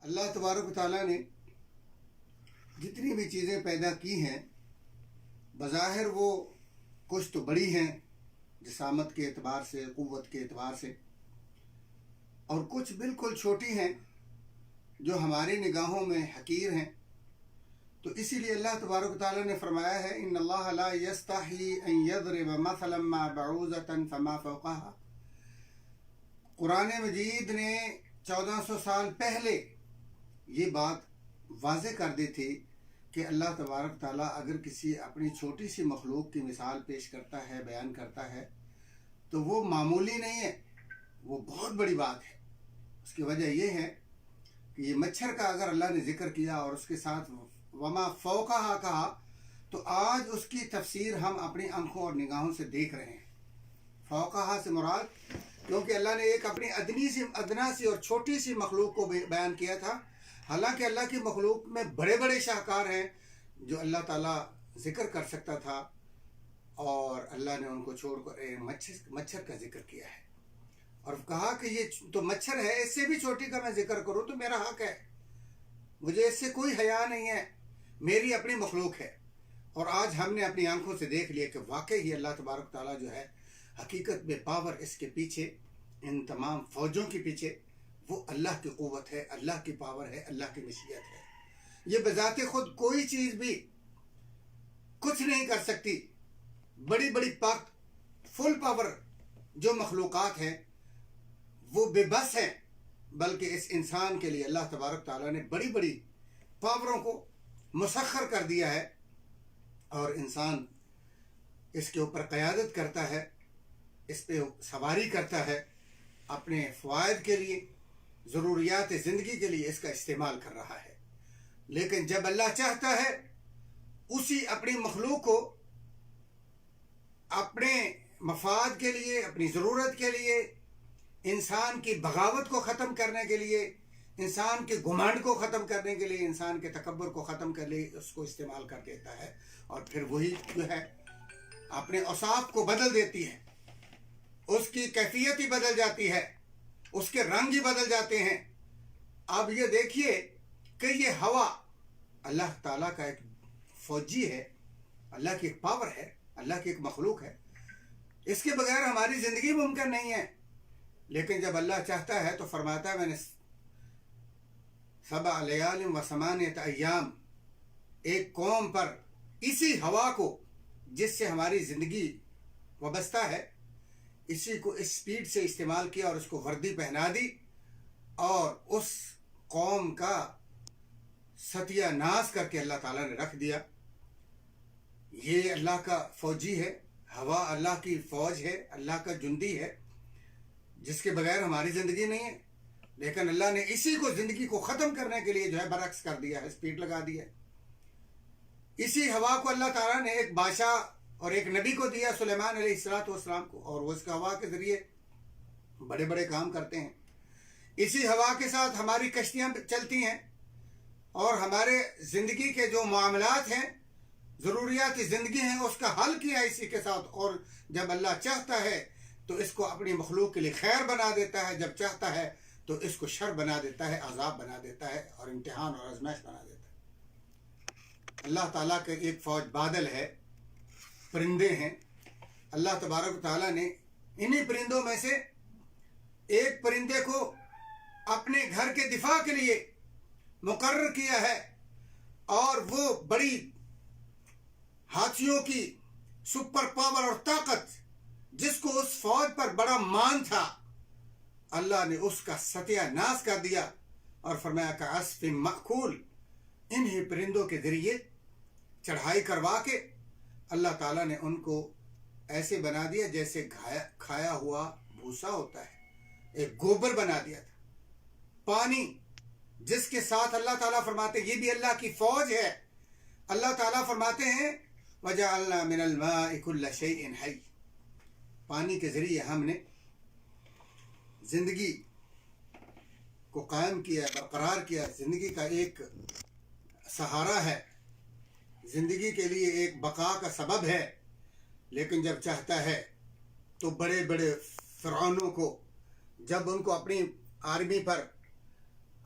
اللہ تبارک و تعالیٰ نے جتنی بھی چیزیں پیدا کی ہیں بظاہر وہ کچھ تو بڑی ہیں جسامت کے اعتبار سے، قوت کے اعتبار سے، اور کچھ بالکل چھوٹی ہیں جو ہماری نگاہوں میں حقیر ہیں۔ تو اسی لیے اللہ تبارک و تعالیٰ نے فرمایا ہے ان اللہ لا یستحی ان یضرب مثلا ما بعوضۃ فما فوقها۔ قرآن مجید نے 1400 سال پہلے یہ بات واضح کر دی تھی کہ اللہ تبارک تعالیٰ اگر کسی اپنی چھوٹی سی مخلوق کی مثال پیش کرتا ہے، بیان کرتا ہے، تو وہ معمولی نہیں ہے، وہ بہت بڑی بات ہے۔ اس کی وجہ یہ ہے کہ یہ مچھر کا اگر اللہ نے ذکر کیا اور اس کے ساتھ وما فوقہا کہا، تو آج اس کی تفسیر ہم اپنی آنکھوں اور نگاہوں سے دیکھ رہے ہیں۔ فوقہا سے مراد، کیونکہ اللہ نے ایک اپنی ادنا سی اور چھوٹی سی مخلوق کو بیان کیا تھا، حالانکہ اللہ کی مخلوق میں بڑے بڑے شاہکار ہیں جو اللہ تعالیٰ ذکر کر سکتا تھا، اور اللہ نے ان کو چھوڑ کر مچھر کا ذکر کیا ہے اور کہا کہ یہ تو مچھر ہے، اس سے بھی چھوٹی کا میں ذکر کروں تو میرا حق ہے، مجھے اس سے کوئی حیا نہیں ہے، میری اپنی مخلوق ہے۔ اور آج ہم نے اپنی آنکھوں سے دیکھ لیا کہ واقعی اللہ تبارک تعالیٰ جو ہے حقیقت میں پاور اس کے پیچھے، ان تمام فوجوں کے پیچھے وہ اللہ کی قوت ہے، اللہ کی پاور ہے، اللہ کی مشیت ہے۔ یہ بذات خود کوئی چیز بھی کچھ نہیں کر سکتی۔ بڑی بڑی فل پاور جو مخلوقات ہیں وہ بے بس ہیں، بلکہ اس انسان کے لیے اللہ تبارک تعالیٰ نے بڑی بڑی پاوروں کو مسخر کر دیا ہے، اور انسان اس کے اوپر قیادت کرتا ہے، اس پہ سواری کرتا ہے، اپنے فوائد کے لیے، ضروریات زندگی کے لیے اس کا استعمال کر رہا ہے۔ لیکن جب اللہ چاہتا ہے اسی اپنی مخلوق کو اپنے مفاد کے لیے، اپنی ضرورت کے لیے، انسان کی بغاوت کو ختم کرنے کے لیے، انسان کے گھمنڈ کو ختم کرنے کے لیے، انسان کے تکبر کو ختم کرنے کے لیے اس کو استعمال کر دیتا ہے، اور پھر وہی جو ہے اپنے اوصاف کو بدل دیتی ہے، اس کی کیفیت ہی بدل جاتی ہے، اس کے رنگ ہی بدل جاتے ہیں۔ اب یہ دیکھیے کہ یہ ہوا اللہ تعالیٰ کا ایک فوجی ہے، اللہ کی ایک پاور ہے، اللہ کی ایک مخلوق ہے، اس کے بغیر ہماری زندگی ممکن نہیں ہے۔ لیکن جب اللہ چاہتا ہے تو فرماتا ہے میں نے 7 لیال و 8 ایام ایک قوم پر اسی ہوا کو جس سے ہماری زندگی وابستہ ہے، اسی کو اس سپیڈ سے استعمال کیا اور اس کو وردی پہنا دی، اور اس قوم کا ستیہ ناش کر کے اللہ تعالیٰ نے رکھ دیا۔ یہ اللہ کا فوجی ہے، ہوا اللہ کی فوج ہے، اللہ کا جندی ہے، جس کے بغیر ہماری زندگی نہیں ہے۔ لیکن اللہ نے اسی کو زندگی کو ختم کرنے کے لیے جو ہے برعکس کر دیا ہے، سپیڈ لگا دی ہے۔ اسی ہوا کو اللہ تعالیٰ نے ایک بادشاہ اور ایک نبی کو دیا، سلیمان علیہ السلام کو، اور وہ اس کا ہوا کے ذریعے بڑے بڑے کام کرتے ہیں۔ اسی ہوا کے ساتھ ہماری کشتیاں چلتی ہیں، اور ہمارے زندگی کے جو معاملات ہیں، ضروریات زندگی ہیں، اس کا حل کیا اسی کے ساتھ۔ اور جب اللہ چاہتا ہے تو اس کو اپنی مخلوق کے لیے خیر بنا دیتا ہے، جب چاہتا ہے تو اس کو شر بنا دیتا ہے، عذاب بنا دیتا ہے، اور امتحان اور آزمائش بنا دیتا ہے۔ اللہ تعالیٰ کا ایک فوج بادل ہے، پرندے ہیں۔ اللہ تبارک و تعالیٰ نے انہی پرندوں میں سے ایک پرندے کو اپنے گھر کے دفاع کے لیے مقرر کیا ہے، اور وہ بڑی ہاتھیوں کی سپر پاور اور طاقت، جس کو اس فوج پر بڑا مان تھا، اللہ نے اس کا ستیہ ناش کر دیا، اور فرمایا کہ عصف مأکول، انہی پرندوں کے ذریعے چڑھائی کروا کے اللہ تعالیٰ نے ان کو ایسے بنا دیا جیسے کھایا ہوا بھوسا ہوتا ہے، ایک گوبر بنا دیا تھا۔ پانی جس کے ساتھ اللہ تعالیٰ فرماتے ہیں یہ بھی اللہ کی فوج ہے۔ اللہ تعالیٰ فرماتے ہیں وَجَعَلْنَا مِنَ الْمَاءِ كُلَّ شَيْءٍ حَيٍّ، پانی کے ذریعے ہم نے زندگی کو قائم کیا، برقرار کیا، زندگی کا ایک سہارا ہے، زندگی کے لیے ایک بقا کا سبب ہے۔ لیکن جب چاہتا ہے تو بڑے بڑے فرعونوں کو، جب ان کو اپنی آرمی پر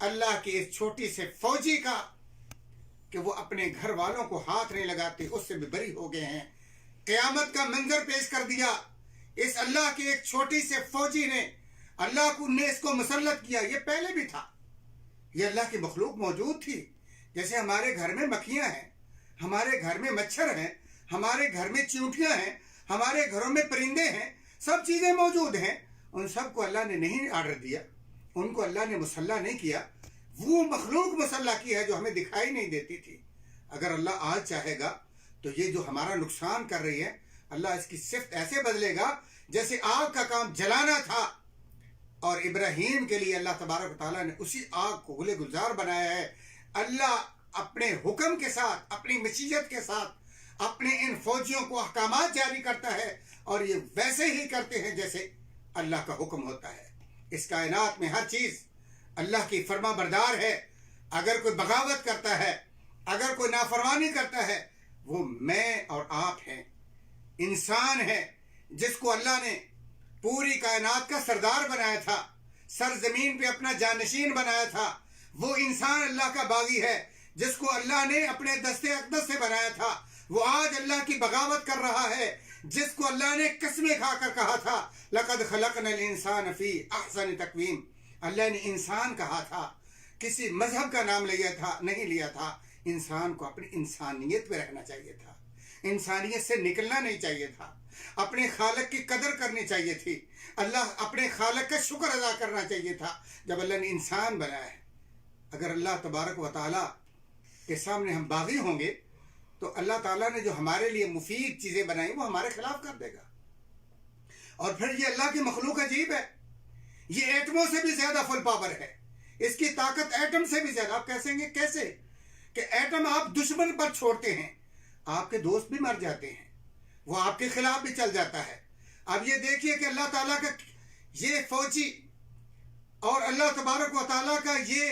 اللہ کی اس چھوٹی سے فوجی کا کہ وہ اپنے گھر والوں کو ہاتھ نہیں لگاتے اس سے بھی بری ہو گئے ہیں. قیامت کا منظر پیش کر دیا. اس اللہ کے ایک چھوٹی سے فوجی نے اللہ کو نے اس کو مسلط کیا. یہ پہلے بھی تھا, یہ اللہ کی مخلوق موجود تھی. جیسے ہمارے گھر میں مکھیاں ہیں, ہمارے گھر میں مچھر ہیں, ہمارے گھر میں چیونٹیاں ہیں, ہمارے گھروں میں پرندے ہیں, سب چیزیں موجود ہیں. ان سب کو اللہ نے نہیں آرڈر دیا, ان کو اللہ نے مسلح نہیں کیا. وہ مخلوق مسلح کی ہے جو ہمیں دکھائی نہیں دیتی تھی. اگر اللہ آج چاہے گا تو یہ جو ہمارا نقصان کر رہی ہے, اللہ اس کی صفت ایسے بدلے گا جیسے آگ کا کام جلانا تھا, اور ابراہیم کے لیے اللہ تبارک و تعالیٰ نے اسی آگ کو گلے گلزار بنایا ہے. اللہ اپنے حکم کے ساتھ, اپنی مشیت کے ساتھ اپنے ان فوجیوں کو احکامات جاری کرتا ہے, اور یہ ویسے ہی کرتے ہیں جیسے اللہ کا حکم ہوتا ہے. اس کائنات میں ہر چیز اللہ کی فرما بردار ہے. اگر کوئی بغاوت کرتا ہے, اگر کوئی نافرمانی کرتا ہے, وہ میں اور آپ ہیں. انسان ہے جس کو اللہ نے پوری کائنات کا سردار بنایا تھا, سرزمین پہ اپنا جانشین بنایا تھا. وہ انسان اللہ کا باغی ہے جس کو اللہ نے اپنے دستے اقدس سے بنایا تھا. وہ آج اللہ کی بغاوت کر رہا ہے جس کو اللہ نے قسمیں کھا کر کہا تھا لَقَدْ خَلَقْنَا الْإِنسَانَ فِي أَحْسَنِ تَقْوِيمٍ. اللہ نے انسان کہا تھا, کسی مذہب کا نام نہیں لیا تھا. انسان کو اپنی انسانیت پہ رہنا چاہیے تھا, انسانیت سے نکلنا نہیں چاہیے تھا, اپنے خالق کی قدر کرنی چاہیے تھی, اللہ اپنے خالق کا شکر ادا کرنا چاہیے تھا جب اللہ نے انسان بنایا ہے. اگر اللہ تبارک و تعالیٰ کے سامنے ہم باغی ہوں گے تو اللہ تعالیٰ نے جو ہمارے لیے مفید چیزیں بنائی وہ ہمارے خلاف کر دے گا. اور پھر یہ اللہ کی مخلوق عجیب ہے, یہ ایٹموں سے بھی زیادہ فل پاور ہے, اس کی طاقت ایٹم سے بھی زیادہ. آپ کہیں گے کیسے؟ کہ ایٹم آپ دشمن پر چھوڑتے ہیں, آپ کے دوست بھی مر جاتے ہیں, وہ آپ کے خلاف بھی چل جاتا ہے. اب یہ دیکھیے کہ اللہ تعالیٰ کا یہ فوجی اور اللہ تبارک و تعالیٰ کا یہ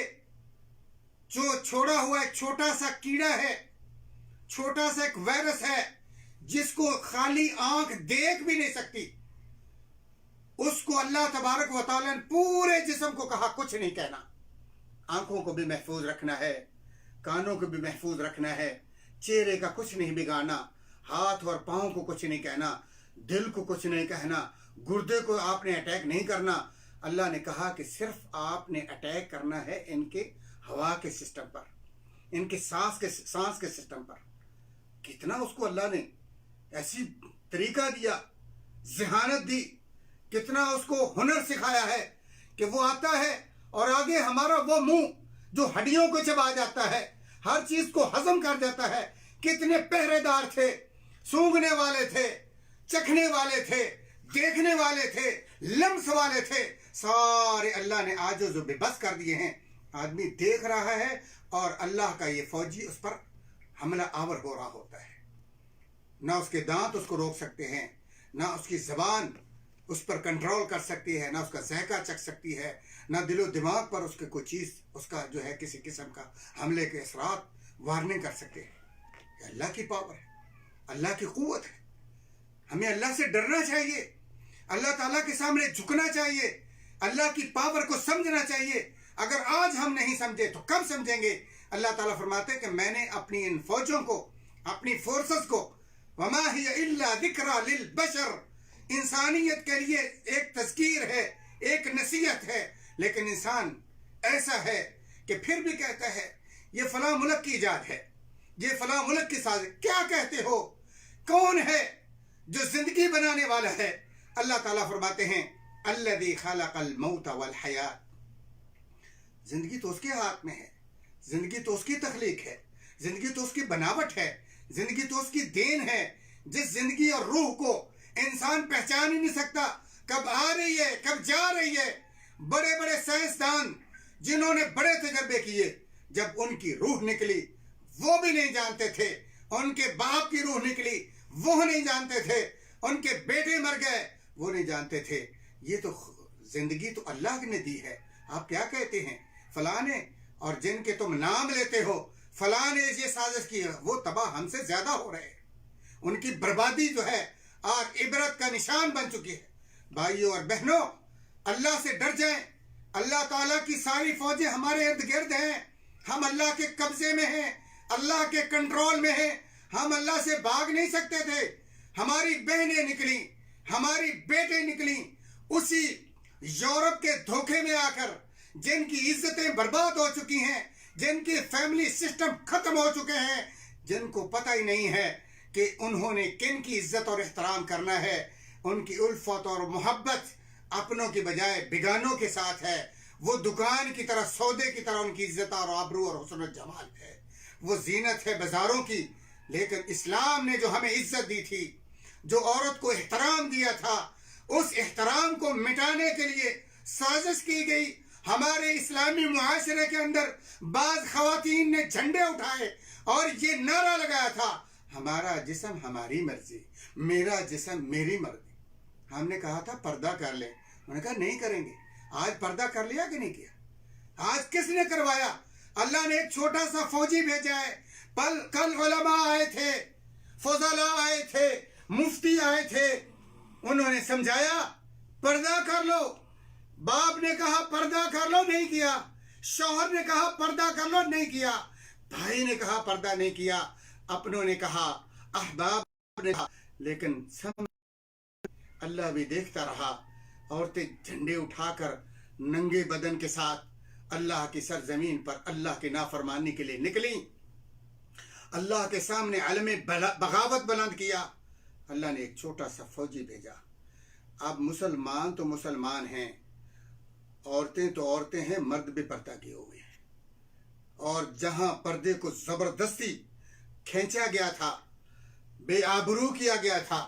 جو چھوڑا ہوا ایک چھوٹا سا کیڑا ہے, چھوٹا سا ایک وائرس ہے جس کو خالی آنکھ دیکھ بھی نہیں سکتی, اس کو اللہ تبارک و تعالیٰ نے پورے جسم کو کہا کچھ نہیں کہنا. آنکھوں کو بھی محفوظ رکھنا ہے, کانوں کو بھی محفوظ رکھنا ہے, چہرے کا کچھ نہیں بگاڑنا, ہاتھ اور پاؤں کو کچھ نہیں کہنا, دل کو کچھ نہیں کہنا, گردے کو آپ نے اٹیک نہیں کرنا. اللہ نے کہا کہ صرف آپ نے اٹیک کرنا ہے ان کے ہوا کے سسٹم پر, ان کے سانس کے سسٹم پر. کتنا اس کو اللہ نے ایسی طریقہ دیا, ذہانت دی, کتنا اس کو ہنر سکھایا ہے کہ وہ آتا ہے اور آگے ہمارا وہ منہ جو ہڈیوں کو چبا جاتا ہے, ہر چیز کو ہضم کر دیتا ہے. کتنے پہرے دار تھے, سونگھنے والے تھے, چکھنے والے تھے, دیکھنے والے تھے, لمس والے تھے, سارے اللہ نے آج جو بے بس کر دیے ہیں. آدمی دیکھ رہا ہے اور اللہ کا یہ فوجی اس پر حملہ آور ہو رہا ہوتا ہے. نہ اس کے دانت اس کو روک سکتے ہیں, نہ اس کی زبان اس پر کنٹرول کر سکتی ہے, نہ اس کا ذائقہ چکھ سکتی ہے, نہ دل و دماغ پر اس کے کوئی چیز اس کا جو ہے کسی قسم کا حملے کے اثرات وارننگ کر سکتے ہیں. یہ اللہ کی پاور ہے, اللہ کی قوت ہے. ہمیں اللہ سے ڈرنا چاہیے, اللہ تعالیٰ کے سامنے جھکنا چاہیے, اللہ کی پاور کو سمجھنا چاہیے. اگر آج ہم نہیں سمجھے تو کب سمجھیں گے؟ اللہ تعالیٰ فرماتے ہیں کہ میں نے اپنی ان فوجوں کو, اپنی فورسز کو, وما ہی الا ذکری للبشر, انسانیت کے لیے ایک تذکیر ہے, ایک نصیحت ہے. لیکن انسان ایسا ہے کہ پھر بھی کہتا ہے یہ فلاں ملک کی ایجاد ہے, یہ فلاں ملک کی سازش. کیا کہتے ہو؟ کون ہے جو زندگی بنانے والا ہے؟ اللہ تعالیٰ فرماتے ہیں الذی خلق الموت والحیات. زندگی تو اس کے ہاتھ میں ہے, زندگی تو اس کی تخلیق ہے, زندگی تو اس کی بناوٹ ہے, زندگی تو اس کی دین ہے. جس زندگی اور روح کو انسان پہچان ہی نہیں سکتا, کب آ رہی ہے کب جا رہی ہے. بڑے بڑے سائنسدان جنہوں نے بڑے تجربے کیے, جب ان کی روح نکلی وہ بھی نہیں جانتے تھے, ان کے باپ کی روح نکلی وہ نہیں جانتے تھے, ان کے بیٹے مر گئے وہ نہیں جانتے تھے. یہ تو زندگی تو اللہ نے دی ہے. آپ کیا کہتے ہیں فلاں نے, اور جن کے تم نام لیتے ہو فلاں نے یہ سازش کی, وہ تباہ ہم سے زیادہ ہو رہے ہیں. ان کی بربادی جو ہے آج عبرت کا نشان بن چکی ہے. بھائیوں اور بہنوں, اللہ سے ڈر جائیں, اللہ تعالیٰ کی ساری فوجیں ہمارے ارد گرد ہیں، ہم اللہ کے قبضے میں ہیں، اللہ کے کنٹرول میں ہیں، ہم اللہ سے بھاگ نہیں سکتے تھے۔ ہماری بہنیں نکلیں، ہماری بیٹے نکلیں اسی یورپ کے دھوکے میں آ کر، جن کی عزتیں برباد ہو چکی ہیں، جن کی فیملی سسٹم ختم ہو چکے ہیں، جن کو پتہ ہی نہیں ہے کہ انہوں نے کن کی عزت اور احترام کرنا ہے۔ ان کی الفت اور محبت اپنوں کی بجائے بیگانوں کے ساتھ ہے۔ وہ دکان کی طرح، سودے کی طرح ان کی عزت اور آبرو اور حسن و جمال ہے، وہ زینت ہے بازاروں کی۔ لیکن اسلام نے جو ہمیں عزت دی تھی، جو عورت کو احترام دیا تھا، اس احترام کو مٹانے کے لیے سازش کی گئی۔ ہمارے اسلامی معاشرے کے اندر بعض خواتین نے جھنڈے اٹھائے اور یہ نعرہ لگایا تھا، ہمارا جسم ہماری مرضی، میرا جسم میری مرضی۔ ہم نے کہا تھا پردہ کر لیں، انہوں نے کہا نہیں کریں گے۔ آج پردہ کر لیا کہ نہیں کیا؟ آج کس نے کروایا؟ اللہ نے ایک چھوٹا سا فوجی بھیجا ہے۔ کل علماء آئے تھے، فضلاء آئے تھے، مفتی آئے تھے، انہوں نے سمجھایا پردہ کر لو۔ باپ نے کہا پردہ کر لو، نہیں کیا۔ شوہر نے کہا پردہ کر لو، نہیں کیا۔ بھائی نے کہا پردہ نہیں کیا، اپنوں نے کہا، احباب نے کہا، لیکن اللہ بھی دیکھتا رہا۔ عورتیں جھنڈے اٹھا کر ننگے بدن کے ساتھ اللہ کی سرزمین پر اللہ کی نافرمانی کے لیے نکلیں، اللہ کے سامنے علم بغاوت بلند کیا۔ اللہ نے ایک چھوٹا سا فوجی بھیجا۔ اب مسلمان تو مسلمان ہیں، عورتیں تو عورتیں ہیں، مرد بھی پردہ کیے ہوئے ہیں۔ اور جہاں پردے کو زبردستی کھینچا گیا تھا، بے آبرو کیا گیا تھا،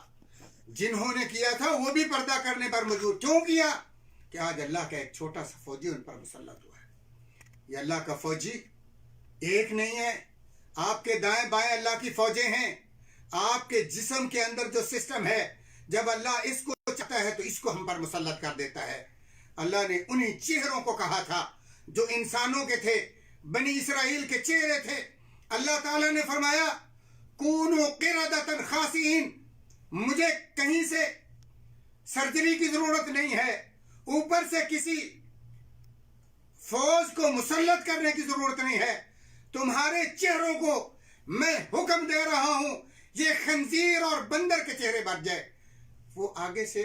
جنہوں نے کیا تھا وہ بھی پردہ کرنے پر مجبور کیوں کیا؟ کہ آج اللہ کا ایک چھوٹا سا فوجی ان پر مسلط ہوا ہے۔ یہ اللہ کا فوجی ایک نہیں ہے، آپ کے دائیں بائیں اللہ کی فوجیں ہیں۔ آپ کے جسم کے اندر جو سسٹم ہے، جب اللہ اس کو چاہتا ہے تو اس کو ہم پر مسلط کر دیتا ہے۔ اللہ نے انہی چہروں کو کہا تھا جو انسانوں کے تھے، بنی اسرائیل کے چہرے تھے۔ اللہ تعالیٰ نے فرمایا کونوا قردۃ خاسئین، مجھے کہیں سے سرجری کی ضرورت نہیں ہے، اوپر سے کسی فوج کو مسلط کرنے کی ضرورت نہیں ہے، تمہارے چہروں کو میں حکم دے رہا ہوں یہ خنزیر اور بندر کے چہرے بن جائے۔ وہ آگے سے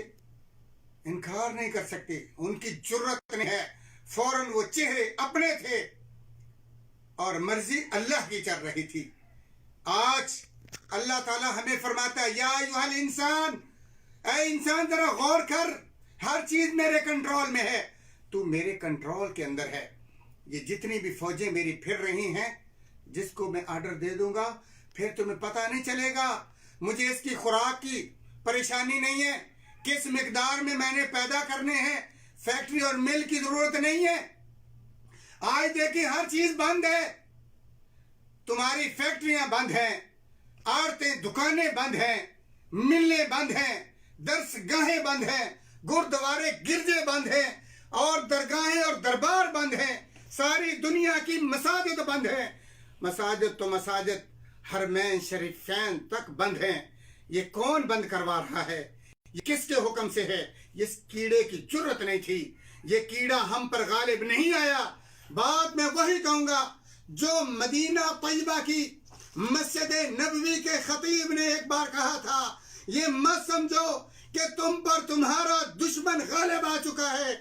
انکار نہیں کر سکتے، ان کی جرت نہیں ہے، فوراً وہ چہرے اپنے تھے اور مرضی اللہ کی چل رہی تھی۔ آج اللہ تعالیٰ ہمیں فرماتا ہے یا ایھا الانسان، اے انسان ذرا غور کر، ہر چیز میرے کنٹرول میں ہے، تو میرے کنٹرول کے اندر ہے۔ یہ جتنی بھی فوجیں میری پھر رہی ہیں، جس کو میں آرڈر دے دوں گا پھر تمہیں پتہ نہیں چلے گا۔ مجھے اس کی خوراک کی پریشانی نہیں ہے، کس مقدار میں نے پیدا کرنے ہیں، فیکٹری اور مل کی ضرورت نہیں ہے۔ آج دیکھیں ہر چیز بند ہے، تمہاری فیکٹریاں بند ہیں، عورتیں دکانیں بند ہیں، ملیں بند ہیں، درس گاہیں بند ہیں، گردوارے گرجے بند ہیں، اور درگاہیں اور دربار بند ہیں، ساری دنیا کی مساجد بند ہیں۔ مساجد تو مساجد حرمین شریفین تک بند ہیں۔ یہ کون بند کروا رہا ہے؟ یہ کس کے حکم سے ہے؟ اس کیڑے کی جرت نہیں تھی، یہ کیڑا ہم پر غالب نہیں آیا۔ بات میں وہی کہوں گا جو مدینہ طیبہ کی مسجد نبوی کے خطیب نے ایک بار کہا تھا، یہ مت سمجھو کہ تم پر تمہارا دشمن غالب آ چکا ہے،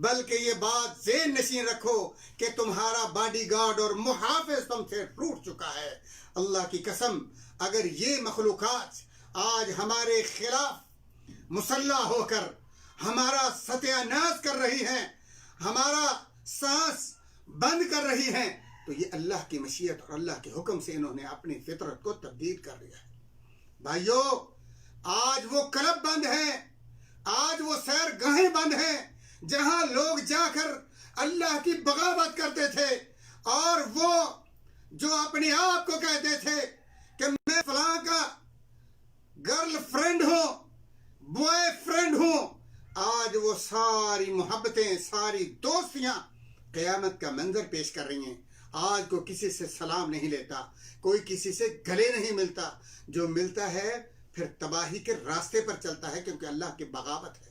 بلکہ یہ بات ذہن نشین رکھو کہ تمہارا باڈی گارڈ اور محافظ تم سے ٹوٹ چکا ہے۔ اللہ کی قسم، اگر یہ مخلوقات آج ہمارے خلاف مسلح ہو کر ہمارا ستیہ ناش کر رہی ہیں، ہمارا سانس بند کر رہی ہیں، تو یہ اللہ کی مشیت اور اللہ کے حکم سے انہوں نے اپنی فطرت کو تبدیل کر لیا ہے۔ بھائیو، آج وہ کلب بند ہیں، آج وہ سیر گاہیں بند ہیں جہاں لوگ جا کر اللہ کی بغاوت کرتے تھے، اور وہ جو اپنے آپ کو کہتے تھے کہ میں فلاں کا گرل فرینڈ ہوں، بوائے فرینڈ ہوں، آج وہ ساری محبتیں، ساری دوستیاں قیامت کا منظر پیش کر رہی ہیں۔ آج کو کسی سے سلام نہیں لیتا، کوئی کسی سے گلے نہیں ملتا، جو ملتا ہے پھر تباہی کے راستے پر چلتا ہے، کیونکہ اللہ کی بغاوت ہے۔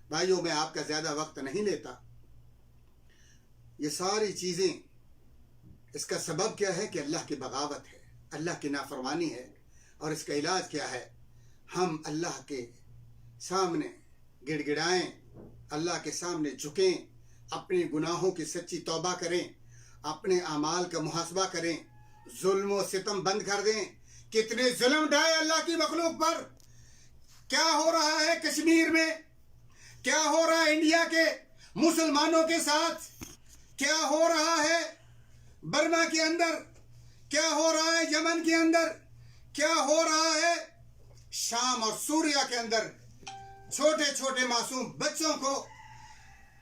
بھائیو، میں آپ کا زیادہ وقت نہیں لیتا، یہ ساری چیزیں اس کا سبب کیا ہے کہ اللہ کی بغاوت ہے، اللہ کی نافرمانی ہے. اور اس کا علاج کیا ہے؟ ہم اللہ کے سامنے گڑ گڑائیں، اللہ کے سامنے جھکیں، اپنے گناہوں کی سچی توبہ کریں، اپنے اعمال کا محاسبہ کریں، ظلم و ستم بند کر دیں. کتنے ظلم ڈھائے اللہ کی مخلوق پر. کیا ہو رہا ہے کشمیر میں، کیا ہو رہا ہے انڈیا کے مسلمانوں کے ساتھ، کیا ہو رہا ہے برما کے اندر، کیا ہو رہا ہے یمن کے اندر، کیا ہو رہا ہے شام اور سوریا کے اندر. چھوٹے چھوٹے معصوم بچوں کو،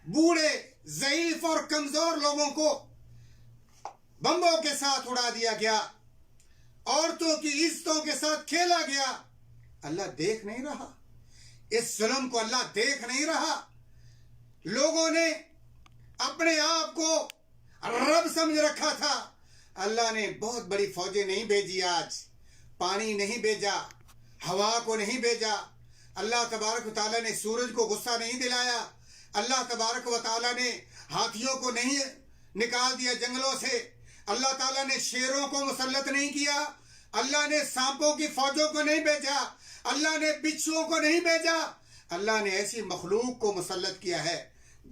بوڑھے ضعیف اور کمزور لوگوں کو بمبوں کے ساتھ اڑا دیا گیا، عورتوں کی عزتوں کے ساتھ کھیلا گیا. اللہ دیکھ نہیں رہا؟ اس ظلم کو اللہ دیکھ نہیں رہا؟ لوگوں نے اپنے آپ کو رب سمجھ رکھا تھا. اللہ نے بہت بڑی فوجیں نہیں بھیجی، آج پانی نہیں بھیجا، ہوا کو نہیں بھیجا. اللہ تبارک و تعالیٰ نے سورج کو غصہ نہیں دلایا. اللہ تبارک و تعالیٰ نے ہاتھیوں کو نہیں نکال دیا جنگلوں سے. اللہ تعالیٰ نے شیروں کو مسلط نہیں کیا. اللہ نے سانپوں کی فوجوں کو نہیں بھیجا. اللہ نے بچھوؤں کو نہیں بھیجا. اللہ نے ایسی مخلوق کو مسلط کیا ہے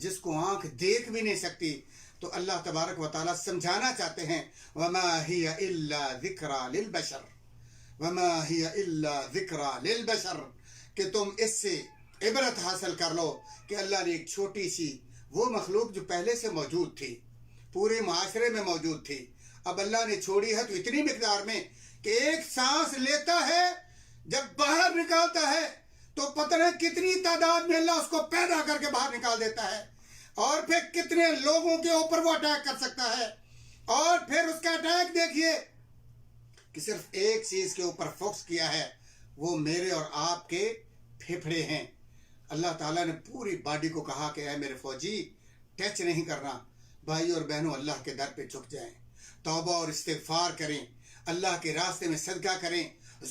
جس کو آنکھ دیکھ بھی نہیں سکتی. تو اللہ تبارک و تعالیٰ سمجھانا چاہتے ہیں وَمَا هِيَ إِلَّا ذِكْرَى لِلْبَشَرِ وَمَا هِيَ إِلَّا ذِكْرَى لِلْبَشَرِ کہ تم اس سے عبرت حاصل کر لو کہ اللہ نے ایک چھوٹی سی وہ مخلوق جو پہلے سے موجود تھی، پورے معاشرے میں موجود تھی، اب اللہ نے چھوڑی ہے تو اتنی مقدار میں کہ ایک سانس لیتا ہے، جب باہر نکالتا ہے تو پتہ نہیں کتنی تعداد میں اللہ اس کو پیدا کر کے باہر نکال دیتا ہے، اور پھر کتنے لوگوں کے اوپر وہ اٹیک کر سکتا ہے. اور پھر اس کا اٹیک دیکھیے کہ صرف ایک چیز کے اوپر فوکس کیا ہے، وہ میرے اور آپ کے پھیپھڑے ہیں. اللہ تعالیٰ نے پوری باڈی کو کہا کہ اے میرے فوجی ٹچ نہیں کرنا. بھائی اور بہنوں، اللہ کے در پہ جھک جائیں، توبہ اور استغفار کریں، اللہ کے راستے میں صدقہ کریں،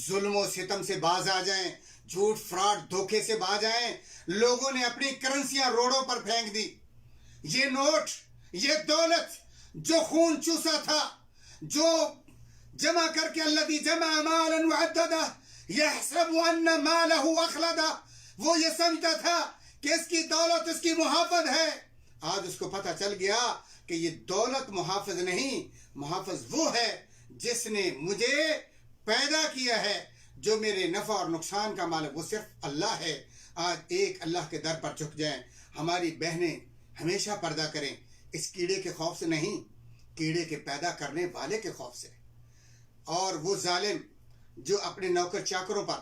ظلم و ستم سے باز آ جائیں، جھوٹ فراڈ دھوکے سے باز آئیں. لوگوں نے اپنی کرنسیاں روڈوں پر پھینک دی. یہ نوٹ، یہ دولت جو خون چوسا تھا، جو جمع کر کے الذی جمع مالا وعددہ یحسب ان مالہ اخلدہ، وہ یہ سمجھتا تھا کہ اس کی دولت اس کی محافظ ہے. آج اس کو پتہ چل گیا کہ یہ دولت محافظ نہیں، محافظ وہ ہے جس نے مجھے پیدا کیا ہے. جو میرے نفع اور نقصان کا مالک وہ صرف اللہ ہے. آج ایک اللہ کے در پر جھک جائیں. ہماری بہنیں ہمیشہ پردہ کریں، اس کیڑے کے خوف سے نہیں، کیڑے کے پیدا کرنے والے کے خوف سے. اور وہ ظالم جو اپنے نوکر چاکروں پر،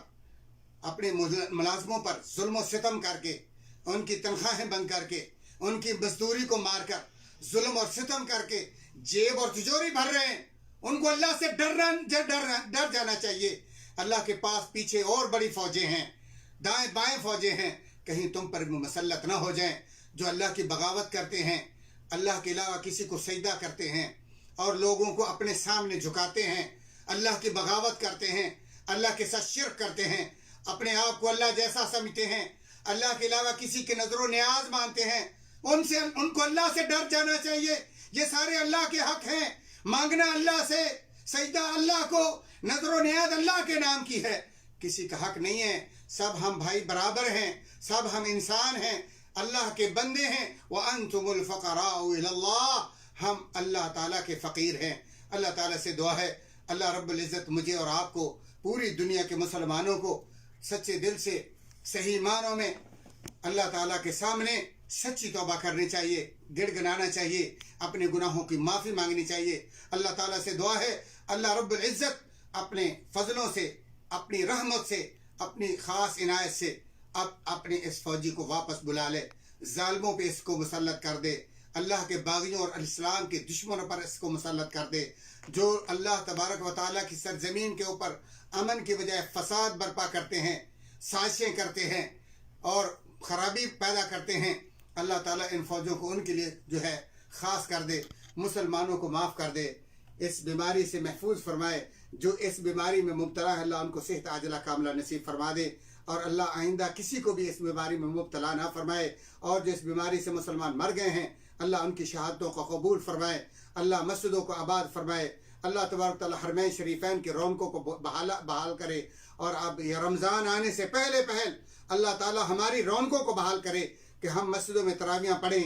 اپنے ملازموں پر ظلم و ستم کر کے، ان کی تنخواہیں بند کر کے، ان کی مزدوری کو مار کر، ظلم اور ستم کر کے جیب اور تجوری بھر رہے ہیں، ان کو اللہ سے ڈر جانا چاہیے. اللہ کے پاس پیچھے اور بڑی فوجیں ہیں، دائیں بائیں فوجیں ہیں، کہیں تم پر مسلط نہ ہو جائیں. جو اللہ کی بغاوت کرتے ہیں، اللہ کے علاوہ کسی کو سجدہ کرتے ہیں اور لوگوں کو اپنے سامنے جھکاتے ہیں، اللہ کی بغاوت کرتے ہیں، اللہ کے ساتھ شرک کرتے ہیں، اپنے آپ کو اللہ جیسا سمجھتے ہیں، اللہ کے علاوہ کسی کے نظر و نیاز مانتے ہیں، ان کو اللہ سے ڈر جانا چاہیے. یہ سارے اللہ کے حق ہیں. مانگنا اللہ سے، سجدہ اللہ کو، نظر و نیاز اللہ کے نام کی ہے، کسی کا حق نہیں ہے. سب ہم بھائی برابر ہیں، سب ہم انسان ہیں، اللہ کے بندے ہیں. وَأَنْتُمُ الْفَقَرَاءُ إِلَى اللَّهِ، ہم اللہ تعالیٰ کے فقیر ہیں. اللہ تعالیٰ سے دعا ہے اللہ رب العزت مجھے اور آپ کو، پوری دنیا کے مسلمانوں کو سچے دل سے، صحیح معنوں میں اللہ تعالیٰ کے سامنے سچی توبہ کرنی چاہیے، گڑ گڑانا چاہیے، اپنے گناہوں کی معافی مانگنی چاہیے. اللہ تعالیٰ سے دعا ہے اللہ رب العزت اپنے فضلوں سے، اپنی رحمت سے، اپنی خاص عنایت سے اب اپنے اس فوجی کو واپس بلا لے، ظالموں پہ اس کو مسلط کر دے، اللہ کے باغیوں اور اسلام کے دشمنوں پر اس کو مسلط کر دے. جو اللہ تبارک و تعالیٰ کی سرزمین کے اوپر امن کی بجائے فساد برپا کرتے ہیں، سازشیں کرتے ہیں اور خرابی پیدا کرتے ہیں، اللہ تعالیٰ ان فوجوں کو ان کے لیے جو ہے خاص کر دے، مسلمانوں کو معاف کر دے، اس بیماری سے محفوظ فرمائے. جو اس بیماری میں مبتلا ہے اللہ ان کو صحت عاجلہ کاملہ نصیب فرما دے، اور اللہ آئندہ کسی کو بھی اس بیماری میں مبتلا نہ فرمائے. اور جو اس بیماری سے مسلمان مر گئے ہیں اللہ ان کی شہادتوں کو قبول فرمائے، اللہ مسجدوں کو آباد فرمائے، اللہ تبارک تعالیٰ حرمین شریفین کی رونقوں کو بحال کرے، اور اب یہ رمضان آنے سے پہلے اللہ تعالیٰ ہماری رونقوں کو بحال کرے کہ ہم مسجدوں میں تراویحاں پڑھیں،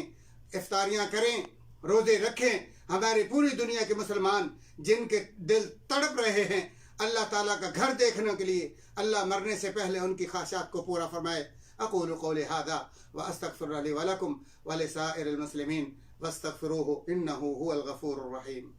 افطاریاں کریں، روزے رکھیں۔ ہماری پوری دنیا کے مسلمان جن کے دل تڑپ رہے ہیں اللہ تعالیٰ کا گھر دیکھنے کے لیے، اللہ مرنے سے پہلے ان کی خواہشات کو پورا فرمائے۔ اقول قولی ھذا واستغفر لی ولکم ولسائر المسلمین واستغفروہ انہ هو الغفور الرحیم۔